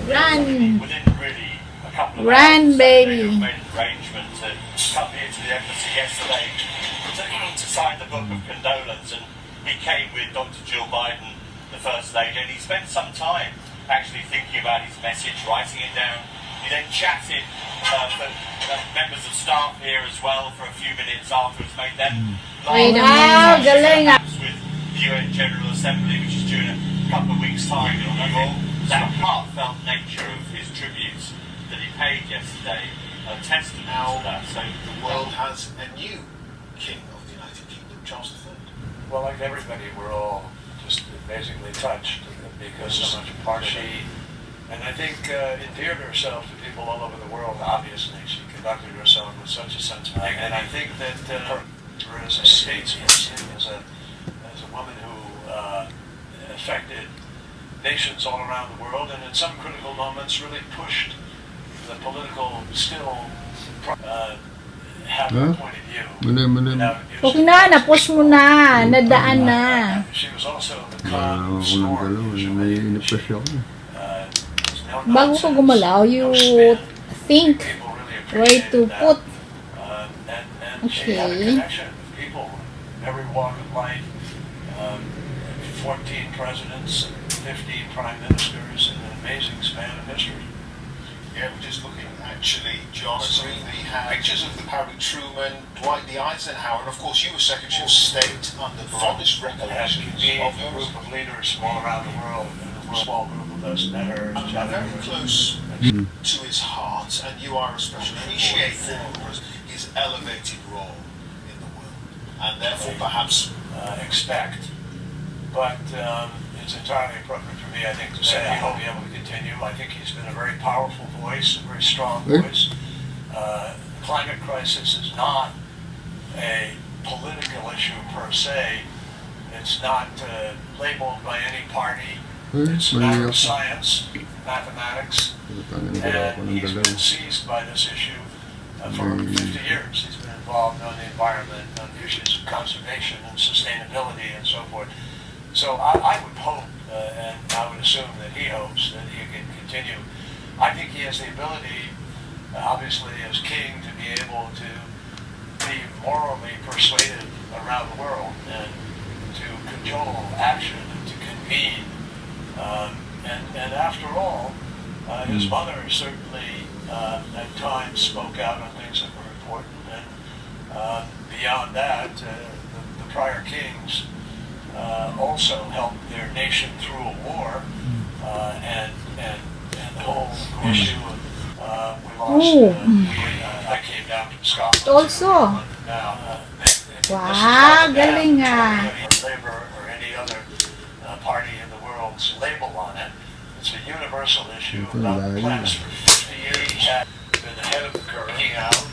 Run! Within really a couple of Run, hours, baby. they made an arrangement to come here to the embassy yesterday to sign the book of condolence, and he came with Dr. Jill Biden, the First Lady, and he spent some time actually thinking about his message, writing it down. He then chatted for members of staff here as well for a few minutes afterwards, made them Wow, galing ah. with the UN General Assembly, which is due in a couple of weeks' time in New York. That heartfelt nature of his tributes that he paid yesterday, a testament to that. So The world has a new king of the United Kingdom, Charles III. Well, like everybody, we're all just amazingly touched because so much part of she, and I think endeared herself to people all over the world. Obviously, she conducted herself with such a sense of dignity, and I think that her as a statesman, as a woman who affected nations all around the world, and in some critical moments really pushed the political still have a point of view. without abusing Huwag na, na-push mo na. Nadaan na. She was also the calm storm. Bago ka gumalaw, you think where to put. And she had a Okay. connection with people, every walk of life. 14 presidents, 15 prime ministers in an amazing span of history. Yeah, we're just looking actually, John, so we have pictures of the Harry Truman, Dwight D. Eisenhower, and of course you were Secretary of State under fondest And recollections convened of a group yours. of leaders from all around the world, and a small group of us met her. Very close to his heart, and you are especially appreciate his elevated role in the world, and therefore perhaps Expect. But it's entirely appropriate for me, I think, to say I hope he'll be able to continue. I think he's been a very powerful voice, a very strong voice. The climate crisis is not a political issue per se. It's not labeled by any party. It's a matter of science, mathematics, and he's been seized by this issue for 50 years. He's been involved on the environment, on issues of conservation and sustainability and so forth. So I would hope, and I would assume that he hopes, that he can continue. I think he has the ability, obviously as king, to be able to be morally persuaded around the world and to cajole action and to convene. And after all, his mother certainly at times spoke out on things that were important. And beyond that, the prior kings also helped their nation through a war, and the whole issue of we lost. I came down from Scotland. Also. Now, Wow, galing ah. Labor or any other party in the world's label on it. It's a universal issue about the planet. For 50 years, he had been ahead of the curve, out,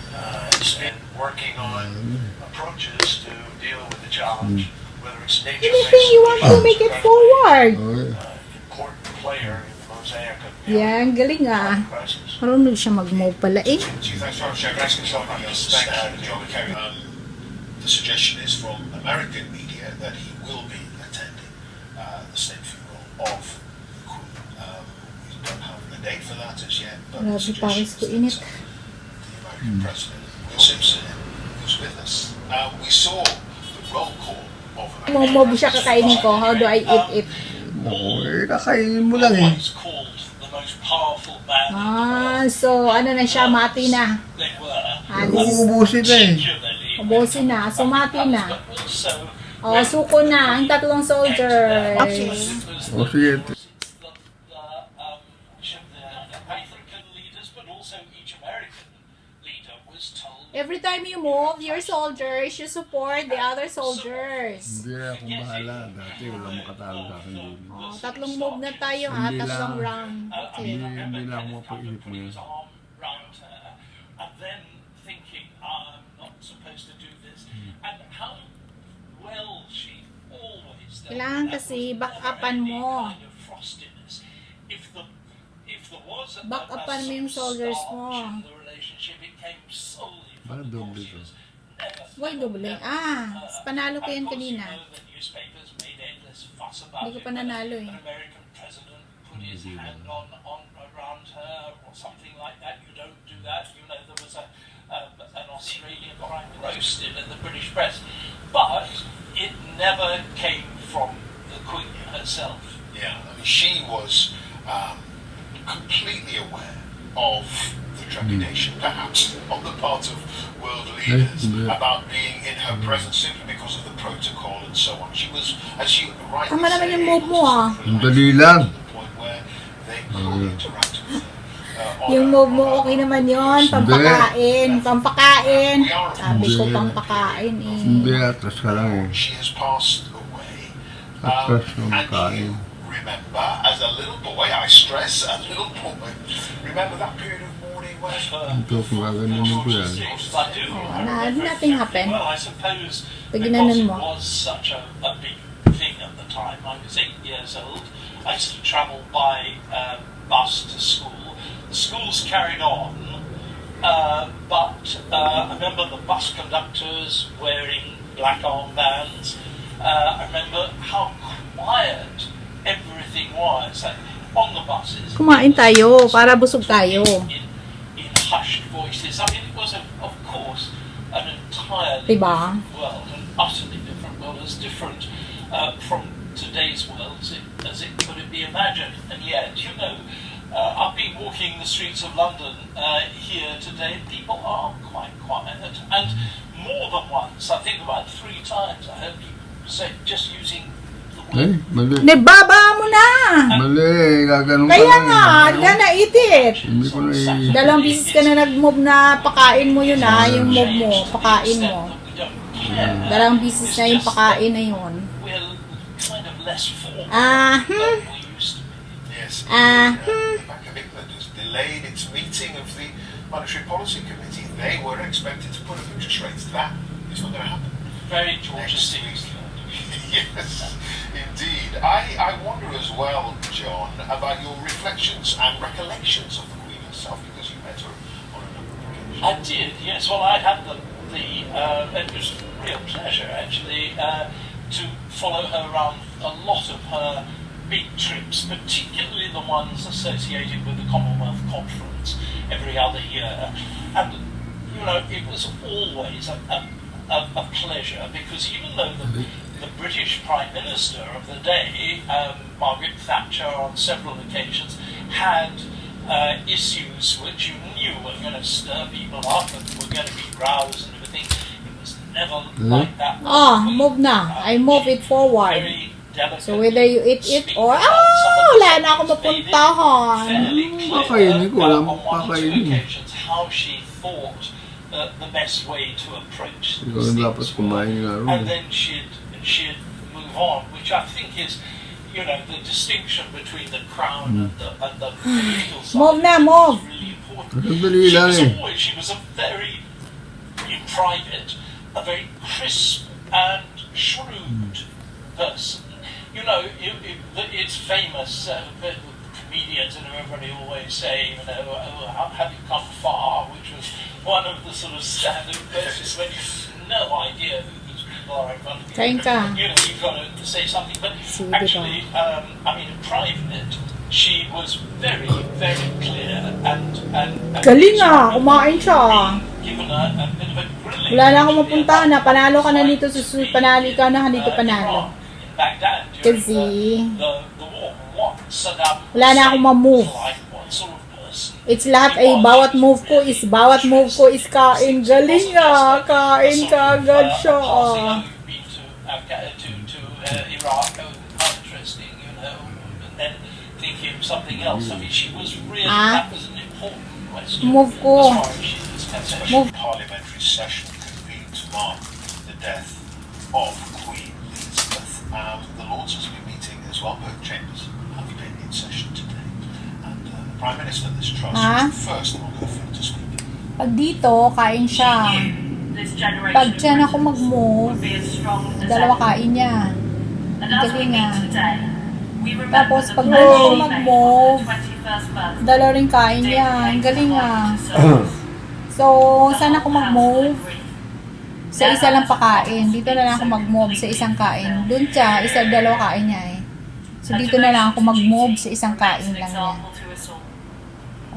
and working on approaches to deal with the challenge. Whether it's nature Anything you want to make it forward. important player in the mosaic of Yan, galing ah. crisis. Marunong siya mag-move pala eh. Thanks very much, John. John Kerry. The suggestion is from American media that he will be attending the state funeral of the Queen. We don't have a date for that as yet, but the Grabe, suggestion Paris is ko that init. the American President, Will Simpson, who's with us. We saw the roll call of Momob siya kakainin ko. How do I eat it? Kakainin mo lang eh. always called the most powerful man in the world. So ano na siya, mati na. They were Uubusin na eh. singularly Ubusin na, so mati na. but also O, suko na, ang tatlong soldiers. O sige. African leaders, but also each American leader was told Every time you move, your soldiers, you support the other soldiers. Hindi na akong bahala. Dati walang makatalo sa akin din. O, tatlong move na tayo ha, Hindi tatlong lang. round. Okay. Hindi na ako mapag-isip put ngayon. his arm round her, and then thinking, I'm not supposed to do this, and how well she always done. Kailangan that kasi was back-upan never any mo. kind of frostiness. If there was a Back-upan mo yung sort of soldiers starch mo. in the relationship, it came solely from Parang the doble She to. was never Why doble? Ah, panalo ko yan kanina. Hindi Hindi ko pa nanalo eh. An American president put his hand on around her or something like that. You don't do that. You know, there was an Australian prime roasted in the British press, but it never came from the Queen herself. Yeah, I mean, she was completely aware of the trepidation, perhaps, on the part of world leaders about being in her presence simply because of the protocol and so on. She was, as you rightly Tama naman say, yung move mo, ah. Ang dali lang. to the point where they could interact with her. On Yung a- move mo, on a- okay naman yun. Pampakain. Pampakain. Sabi ko, pampakain eh. Hindi, atras ka lang eh. She has passed away. Atras yung And kain. you remember, as a little boy, I stress, a little boy, remember that period of mourning where Ito, kung gaganin mo ko yan. I do. Nothing happened. Well, I suppose Pag because ginanon it mo. was such a big thing at the time. I was 8 years old. I used to travel by bus to school. The schools carried on, but I remember the bus conductors wearing black armbands. I remember how quiet everything was on the buses. Kumain tayo para busog tayo. In hushed voices. I mean, it was, of course, an entirely Diba? different world, an utterly different world, as different from today's world as it could be imagined. And yet, you know, I've been walking the streets of London here today. People are quite quiet, and more than once, I think about 3 times, I heard people say just using the Eh, word. mali. Nababa mo na! Mali, gaganon ka Kaya lang. nga, gana itit. Hindi ko na eh. Dalawang bisis ka na nag-move na pakain mo yun ha, yung move mo, pakain mo. Dalawang bisis na yung pakain na yun. We're kind of less formal Ah, than we used to be. Yes, Uh-huh. the Bank of England has delayed its meeting of the Monetary Policy Committee. They were expected to put up interest rates. That is not going to happen. Very Georgia Next Stevens. Yes, indeed. I wonder as well, John, about your reflections and recollections of the Queen herself, because you met her on a number of occasions. I did, yes. Well, I had it was a real pleasure actually to follow her around a lot of her big trips, particularly the ones associated with the Commonwealth Conference every other year. And, you know, it was always a pleasure because even though the British Prime Minister of the day, Margaret Thatcher, on several occasions had issues which you knew were going to stir people up and were going to be rows and everything. It was never like that. oh, move na. I move it forward. Very delicate. So whether you eat it or, wala na ako mapuntahan. Pakainin ko, walang pakainin. How she thought the best way to approach Ikaw yung dapat kumain nga rin. and then she'd move on, which I think is, you know, the distinction between the crown and the political side. Move na, move. is really important. Ang dali lang eh. She was a very, in private, a very crisp and shrewd person. You know, it's famous. Comedians and everybody always say, you know, oh, have you come far? Which was one of the sort of standard verses when you have no idea who these people are in front of you. Kain ka. You know, you've got to say something. But Sige actually, I mean, in private, she was very, very clear and Galing ah, kumain siya. given a bit of a grilling. Wala na akong mapuntahan na. Panalo ka na dito sa panalo ka na dito panalo. Kasi wala na akong ma-move. It's lahat ay bawat move ko is kain. Galing ah, kain ka agad siya ah. Move ko. Move. Parliamentary session convened to mark the death of Queen Elizabeth. The Lords has been meeting as well. Both chambers have been in session today. And the Prime Minister of this trust was the first among her fellow to speak. Pag dito, kain siya. Pag dyan ako mag-move, dalawa kain niya. Galing nga. Tapos pag dyan ako mag-move, dalawa rin kain niya. Ang galing nga. So, saan ako mag-move? Sa isa lang pakain. Dito na lang ako mag-move sa isang kain. Doon siya, dalawa kain niya eh. So, dito na lang ako mag-move sa isang kain lang niya.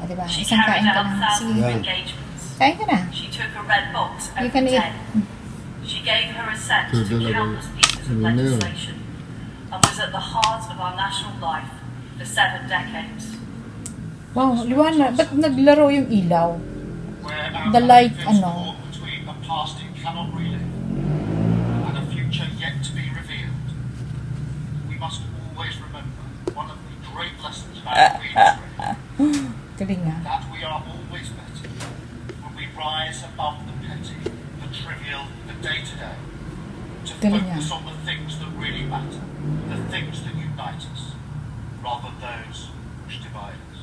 diba? She Isang kain carried ka out lang. thousands Sige, of Yeah. engagements. kain ka na. She took a red bolt You every can eat. day. She gave her assent So, to dalawa. countless pieces of Ano na yun? legislation and was at the heart of our national life for 7 decades. Wow, liwanag. Ba't naglaro yung ilaw? Where The our light, life is ano? caught between a past it cannot relive and a future yet to be revealed, we must always remember one of the great lessons about Queen history, Galing nga. that we are always better when we rise above the petty, the trivial, the day-to-day, to Galing focus nga. on the things that really matter, the things that unite us, rather than those which divide us.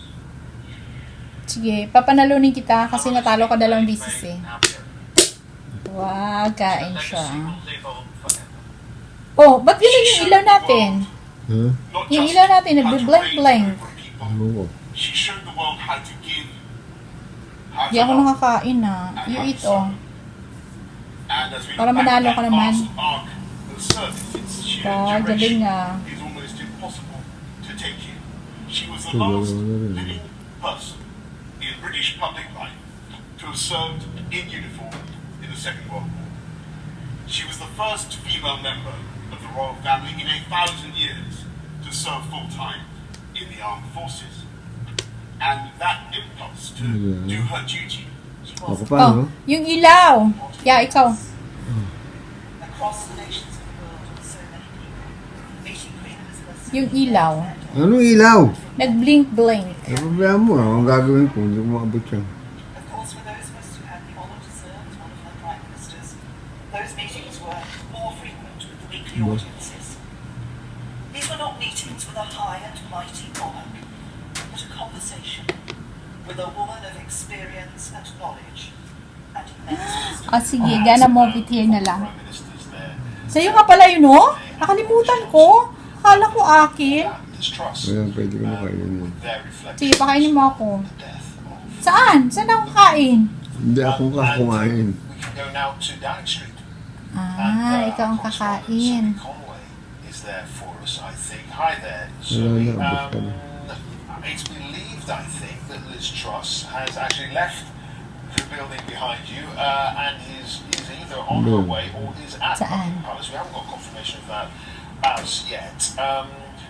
Sige, papanalunin kita kasi natalo ka 2 beses eh. Wow, kain siya. Oh, ba't yun yung ilaw natin? Ha? Yung ilaw natin, nagbe-blank-blank. Ano ko? She showed the world how to give, how Hindi to ako love. nakakain ah. You eat oh. And as we Para look back manalo at ka that naman. vast arc of service, its sheer Ah, galing duration ah. is almost impossible to take in. She was the Ito, last dalawa na rin. living person in British public life to have served in uniform in the Second World War. She was the first female member of the royal family in 1,000 years to serve full-time in the armed forces. And that impulse to Yeah. do her duty Ako was pa, Oh, no? yung ilaw. Yeah, ikaw. Across the nations of the world with so many people, meeting Queen Elizabeth. Yung ilaw. Anong ilaw? Nag-blink-blink. Ang problema mo, ang gagawin ko, hindi ko makabot yan. Of course, for those of us who had the honour to serve as one of her prime ministers, those meetings were more frequent with the weekly audiences. These were not meetings with a high and mighty monarch, but a conversation with a woman of experience and knowledge and immense wisdom. Ah, sige, gana mo, here na lang. prime ministers there. Sa'yo nga pala yun, oh? Nakalimutan ko. Akala ko akin. And distrust. Kaya pwede ko makainin yun. Their reflection. Sige, pakainin mo ako. The death of. Saan? Saan ako kain? Hindi akong kakakumain. We can go now to Downing Street. Ah, ikaw ang kakain. Conway is there for us, I think. Hi there. Wala na, abot ka na. It's believed, I think, that Liz Truss has actually left the building behind you and is either on her No. way or is at Saan? Buckingham Palace. We haven't got confirmation of that as yet.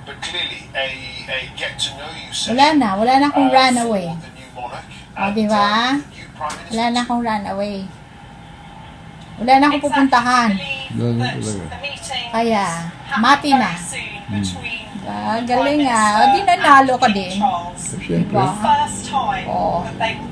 But clearly, a get-to-know-you session Wala na akong runaway. for the new monarch O, and, diba? the new prime minister. Wala na akong runaway. Wala na akong pupuntahan. Ganun talaga. Kaya, mati na. Ah, galing ah. O, di nanalo ka din. Siyempre. Diba? First time Oh. that they